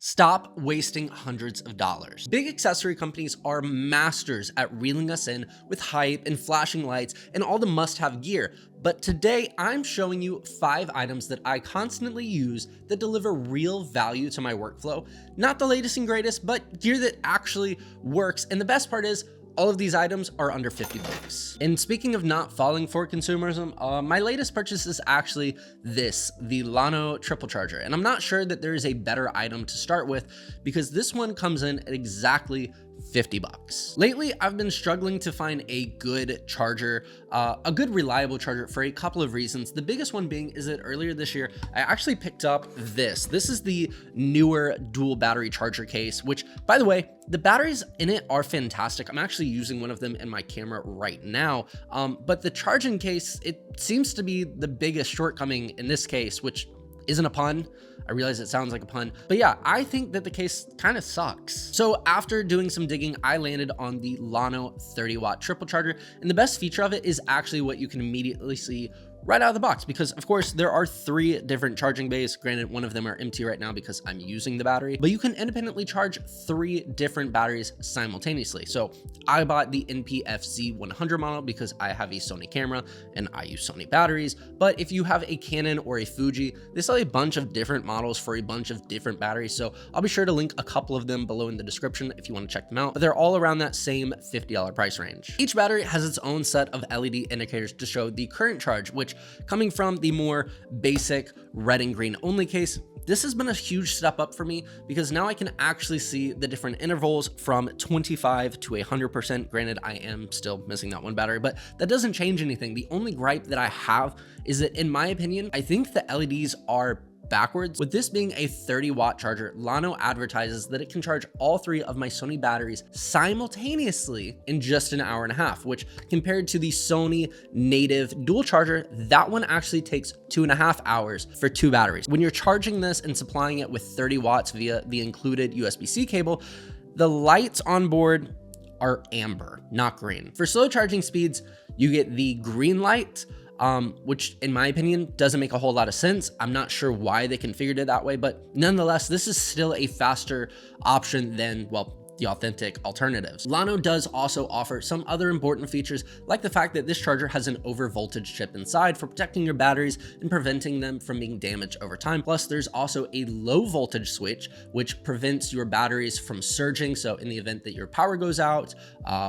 Stop wasting hundreds of dollars. Big accessory companies are masters at reeling us in with hype and flashing lights and all the must-have gear. But today I'm showing you 5 items that I constantly use that deliver real value to my workflow. Not the latest and greatest, but gear that actually works. And the best part is, all of these items are under 50 bucks. And speaking of not falling for consumerism, my latest purchase is actually the Llano triple charger. And I'm not sure that there is a better item to start with because this one comes in at exactly 50 bucks. Lately, I've been struggling to find a good charger, a good reliable charger for a couple of reasons. The biggest one being is that earlier this year, I actually picked up this. This is the Neewer dual battery charger case, which by the way, the batteries in it are fantastic. I'm actually using one of them in my camera right now. But the charging case, it seems to be the biggest shortcoming in this case, which isn't a pun. I realize it sounds like a pun, but yeah, I think that the case kind of sucks. So after doing some digging, I landed on the Llano 30-watt triple charger, and the best feature of it is actually what you can immediately see right out of the box, because of course there are 3 different charging bays. Granted, one of them are empty right now because I'm using the battery, but you can independently charge 3 different batteries simultaneously. So I bought the NPFZ 100 model because I have a Sony camera and I use Sony batteries. But if you have a Canon or a Fuji, they sell a bunch of different models for a bunch of different batteries. So I'll be sure to link a couple of them below in the description if you want to check them out. But they're all around that same $50 price range. Each battery has its own set of LED indicators to show the current charge, which coming from the more basic red and green only case, this has been a huge step up for me because now I can actually see the different intervals from 25 to 100%. Granted, I am still missing that one battery, but that doesn't change anything. The only gripe that I have is that, in my opinion, I think the LEDs are backwards. With this being a 30-watt charger, Llano advertises that it can charge all 3 of my Sony batteries simultaneously in just an hour and a half, which compared to the Sony native dual charger, that one actually takes 2.5 hours for 2 batteries. When you're charging this and supplying it with 30 watts via the included USB-C cable, the lights on board are amber, not green. For slow charging speeds, you get the green light, which in my opinion doesn't make a whole lot of sense. I'm not sure why they configured it that way, but nonetheless, this is still a faster option than, well, the authentic alternatives. Llano does also offer some other important features, like the fact that this charger has an over voltage chip inside for protecting your batteries and preventing them from being damaged over time. Plus, there's also a low voltage switch, which prevents your batteries from surging. So in the event that your power goes out,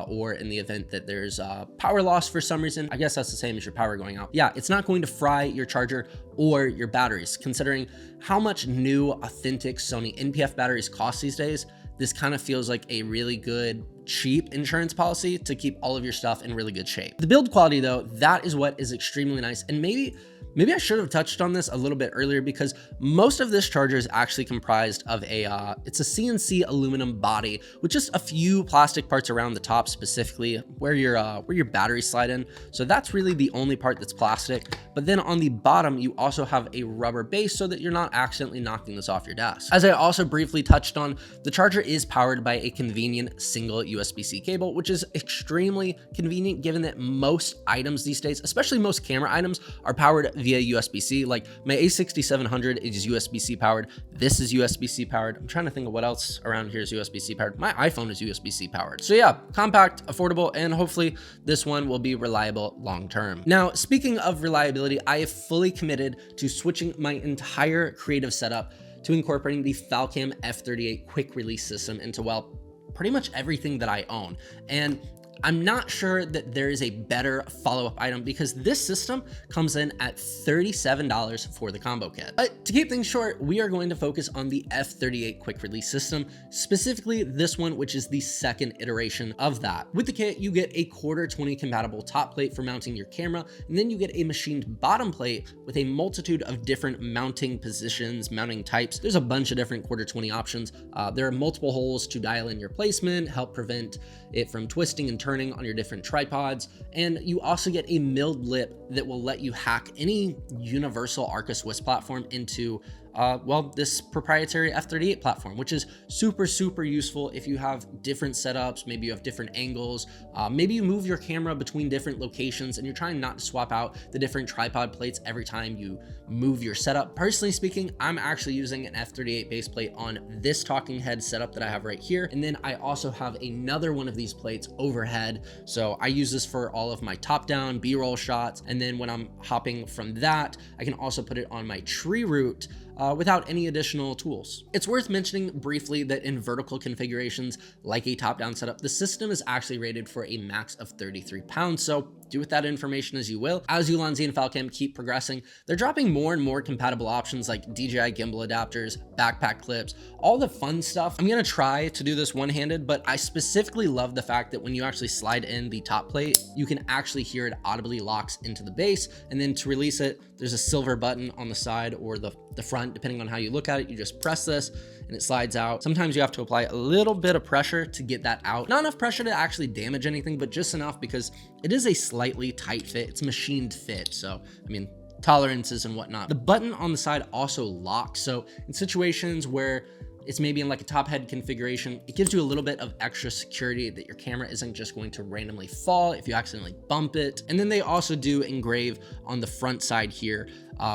or in the event that there's power loss for some reason, I guess that's the same as your power going out. Yeah, it's not going to fry your charger or your batteries. Considering how much new authentic Sony NPF batteries cost these days, this kind of feels like a really good, cheap insurance policy to keep all of your stuff in really good shape. The build quality though, that is what is extremely nice. And maybe I should have touched on this a little bit earlier because most of this charger is actually comprised of it's a CNC aluminum body with just a few plastic parts around the top, specifically where your batteries slide in. So that's really the only part that's plastic. But then on the bottom, you also have a rubber base so that you're not accidentally knocking this off your desk. As I also briefly touched on, the charger is powered by a convenient single USB-C cable, which is extremely convenient given that most items these days, especially most camera items, are powered via USB-C. Like my A6700 is USB-C powered. This is USB-C powered. I'm trying to think of what else around here is USB-C powered. My iPhone is USB-C powered. So yeah, compact, affordable, and hopefully this one will be reliable long term. Now, speaking of reliability, I have fully committed to switching my entire creative setup to incorporating the Falcam F38 quick release system into, well, pretty much everything that I own. And I'm not sure that there is a better follow-up item because this system comes in at $37 for the combo kit. But to keep things short, we are going to focus on the F38 quick release system, specifically this one, which is the 2nd iteration of that. With the kit, you get a quarter 20 compatible top plate for mounting your camera, and then you get a machined bottom plate with a multitude of different mounting positions, mounting types. There's a bunch of different quarter 20 options. There are multiple holes to dial in your placement, help prevent it from twisting and turning on your different tripods, and you also get a milled lip that will let you hack any universal Arca Swiss platform into well, this proprietary f/38 platform, which is super, super useful if you have different setups. Maybe you have different angles. Maybe you move your camera between different locations and you're trying not to swap out the different tripod plates every time you move your setup. Personally speaking, I'm actually using an f/38 base plate on this talking head setup that I have right here. And then I also have another one of these plates overhead. So I use this for all of my top-down B-roll shots. And then when I'm hopping from that, I can also put it on my tree root without any additional tools. It's worth mentioning briefly that in vertical configurations, like a top-down setup, the system is actually rated for a max of 33 pounds. So do with that information as you will. As Ulanzi and Falcam keep progressing, they're dropping more and more compatible options like DJI gimbal adapters, backpack clips, all the fun stuff. I'm gonna try to do this one-handed, but I specifically love the fact that when you actually slide in the top plate, you can actually hear it audibly locks into the base. And then to release it, there's a silver button on the side or the front, depending on how you look at it. You just press this and it slides out. Sometimes you have to apply a little bit of pressure to get that out. Not enough pressure to actually damage anything, but just enough because it is a slightly tight fit. It's machined fit. So, I mean, tolerances and whatnot. The button on the side also locks. So in situations where it's maybe in like a top head configuration, it gives you a little bit of extra security that your camera isn't just going to randomly fall if you accidentally bump it. And then they also do engrave on the front side here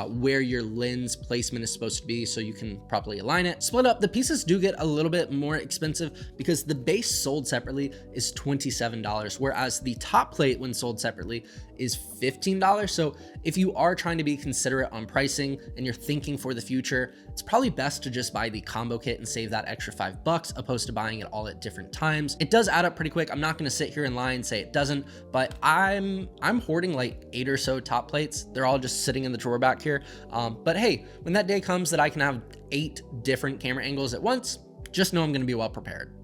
where your lens placement is supposed to be so you can properly align it. Split up, the pieces do get a little bit more expensive because the base sold separately is $27, whereas the top plate when sold separately is $15. So if you are trying to be considerate on pricing and you're thinking for the future, it's probably best to just buy the combo kit and save that extra $5 opposed to buying it all at different times. It does add up pretty quick. I'm not gonna sit here and lie and say it doesn't, but I'm hoarding like 8 or so top plates. They're all just sitting in the drawer back here. But hey, when that day comes that I can have 8 different camera angles at once, just know I'm gonna be well prepared.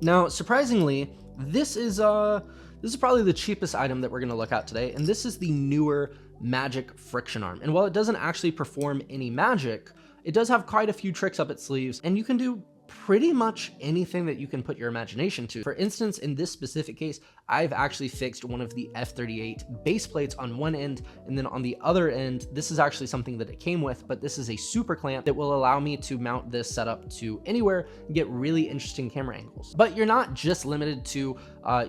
Now, surprisingly, this is probably the cheapest item that we're gonna look at today, and this is the Neewer Magic Friction Arm. And while it doesn't actually perform any magic, it does have quite a few tricks up its sleeves, and you can do pretty much anything that you can put your imagination to. For instance, in this specific case, I've actually fixed one of the f/38 base plates on one end, and then on the other end, this is actually something that it came with, but this is a super clamp that will allow me to mount this setup to anywhere and get really interesting camera angles. But you're not just limited to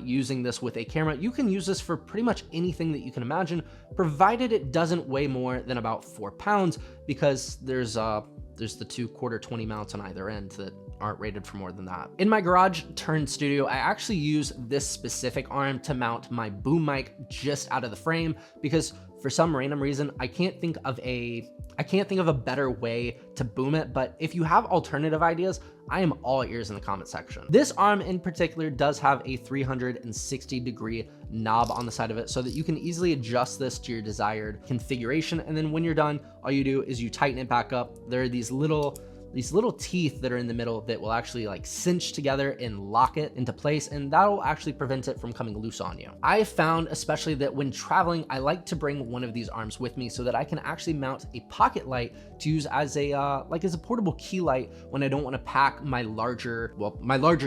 using this with a camera. You can use this for pretty much anything that you can imagine, provided it doesn't weigh more than about 4 pounds, because there's the 2 quarter 20 mounts on either end that aren't rated for more than that. In my garage turned studio, I actually use this specific arm to mount my boom mic just out of the frame because for some random reason, I can't think of a better way to boom it, but if you have alternative ideas, I am all ears in the comment section. This arm in particular does have a 360-degree knob on the side of it so that you can easily adjust this to your desired configuration. And then when you're done, all you do is you tighten it back up. There are these little teeth that are in the middle that will actually like cinch together and lock it into place, and that'll actually prevent it from coming loose on you. I found especially that when traveling, I like to bring one of these arms with me so that I can actually mount a pocket light to use as a portable key light when I don't want to pack my larger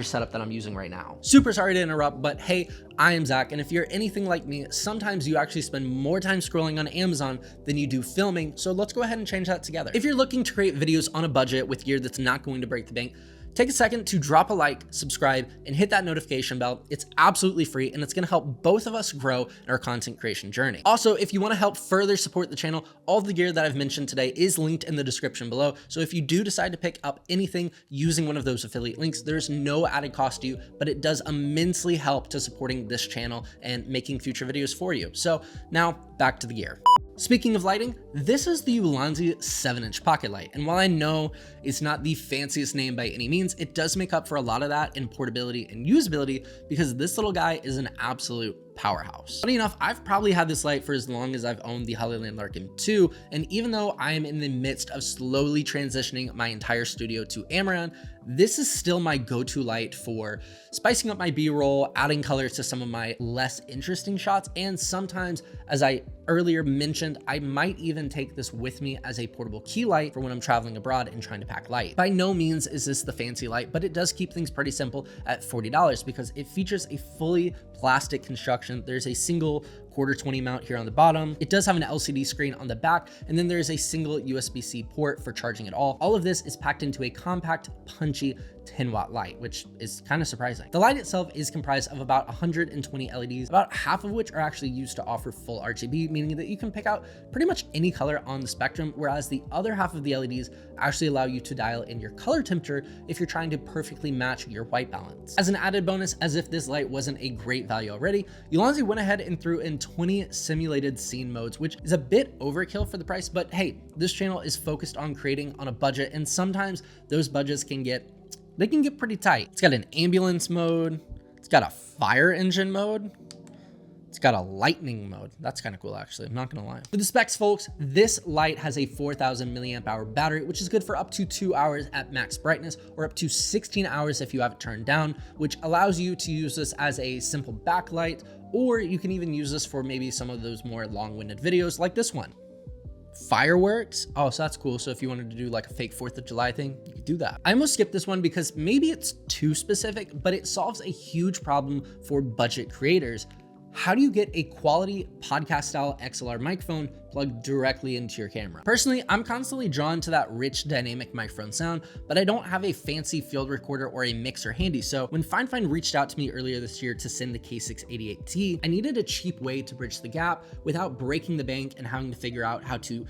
setup that I'm using right now. Super sorry to interrupt, but hey, I am Zach, and if you're anything like me, sometimes you actually spend more time scrolling on Amazon than you do filming, so let's go ahead and change that together. If you're looking to create videos on a budget with gear that's not going to break the bank, take a second to drop a like, subscribe, and hit that notification bell. It's absolutely free, and it's gonna help both of us grow in our content creation journey. Also, if you wanna help further support the channel, all the gear that I've mentioned today is linked in the description below. So if you do decide to pick up anything using one of those affiliate links, there's no added cost to you, but it does immensely help to supporting this channel and making future videos for you. So now back to the gear. Speaking of lighting, this is the Ulanzi 7-inch pocket light. And while I know it's not the fanciest name by any means, it does make up for a lot of that in portability and usability because this little guy is an absolute powerhouse. Funny enough, I've probably had this light for as long as I've owned the Hollyland Larkin 2, and even though I am in the midst of slowly transitioning my entire studio to Amaran, this is still my go-to light for spicing up my B-roll, adding color to some of my less interesting shots, and sometimes, as I earlier mentioned, I might even take this with me as a portable key light for when I'm traveling abroad and trying to pack light. By no means is this the fancy light, but it does keep things pretty simple at $40 because it features a fully plastic construction. There's a single quarter 20 mount here on the bottom. It does have an LCD screen on the back, and then there's a single USB-C port for charging it all. All of this is packed into a compact, punchy 10-watt light, which is kind of surprising. The light itself is comprised of about 120 LEDs, about half of which are actually used to offer full RGB, meaning that you can pick out pretty much any color on the spectrum, whereas the other half of the LEDs actually allow you to dial in your color temperature if you're trying to perfectly match your white balance. As an added bonus, as if this light wasn't a great value already, Ulanzi went ahead and threw in 20 simulated scene modes, which is a bit overkill for the price, but hey, this channel is focused on creating on a budget, and sometimes those budgets can get pretty tight. It's got an ambulance mode. It's got a fire engine mode. It's got a lightning mode. That's kind of cool, actually. I'm not gonna lie. For the specs, folks, this light has a 4,000 milliamp hour battery, which is good for up to 2 hours at max brightness, or up to 16 hours if you have it turned down, which allows you to use this as a simple backlight, or you can even use this for maybe some of those more long-winded videos like this one. Fireworks. Oh, so that's cool. So if you wanted to do like a fake 4th of July thing, you could do that. I almost skipped this one because maybe it's too specific, but it solves a huge problem for budget creators. How do you get a quality podcast style XLR microphone plugged directly into your camera? Personally, I'm constantly drawn to that rich dynamic microphone sound, but I don't have a fancy field recorder or a mixer handy. So when FineFine reached out to me earlier this year to send the K688T, I needed a cheap way to bridge the gap without breaking the bank and having to figure out how to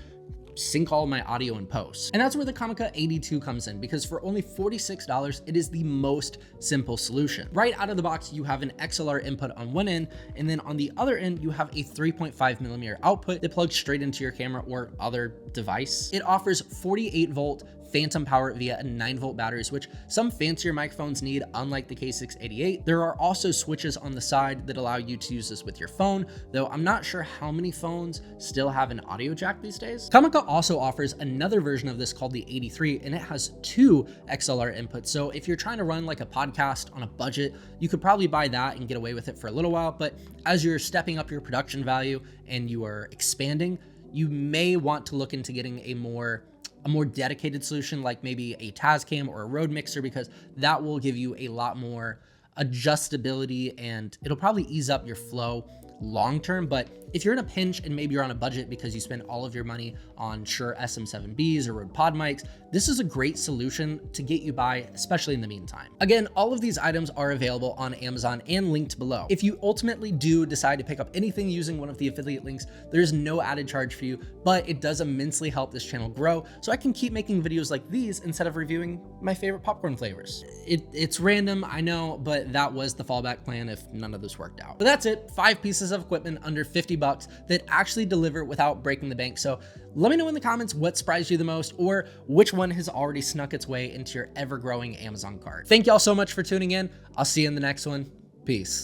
sync all my audio in post. And that's where the Comica AD2 comes in, because for only $46, it is the most simple solution. Right out of the box, you have an XLR input on one end, and then on the other end, you have a 3.5mm output that plugs straight into your camera or other device. It offers 48-volt phantom power via a 9-volt batteries, which some fancier microphones need, unlike the K688. There are also switches on the side that allow you to use this with your phone, though I'm not sure how many phones still have an audio jack these days. Comica also offers another version of this called the 83, and it has 2 XLR inputs. So if you're trying to run like a podcast on a budget, you could probably buy that and get away with it for a little while. But as you're stepping up your production value and you are expanding, you may want to look into getting a more dedicated solution, like maybe a Tascam or a Rode mixer, because that will give you a lot more adjustability and it'll probably ease up your flow long term. But if you're in a pinch and maybe you're on a budget because you spend all of your money on Shure SM7Bs or Rode Pod mics, this is a great solution to get you by, especially in the meantime. Again, all of these items are available on Amazon and linked below. If you ultimately do decide to pick up anything using one of the affiliate links, there's no added charge for you, but it does immensely help this channel grow so I can keep making videos like these instead of reviewing my favorite popcorn flavors. It's random, I know, but that was the fallback plan if none of this worked out. But that's it, 5 pieces of equipment under $50 that actually deliver without breaking the bank. So let me know in the comments what surprised you the most, or which one has already snuck its way into your ever-growing Amazon cart. Thank y'all so much for tuning in. I'll see you in the next one. Peace.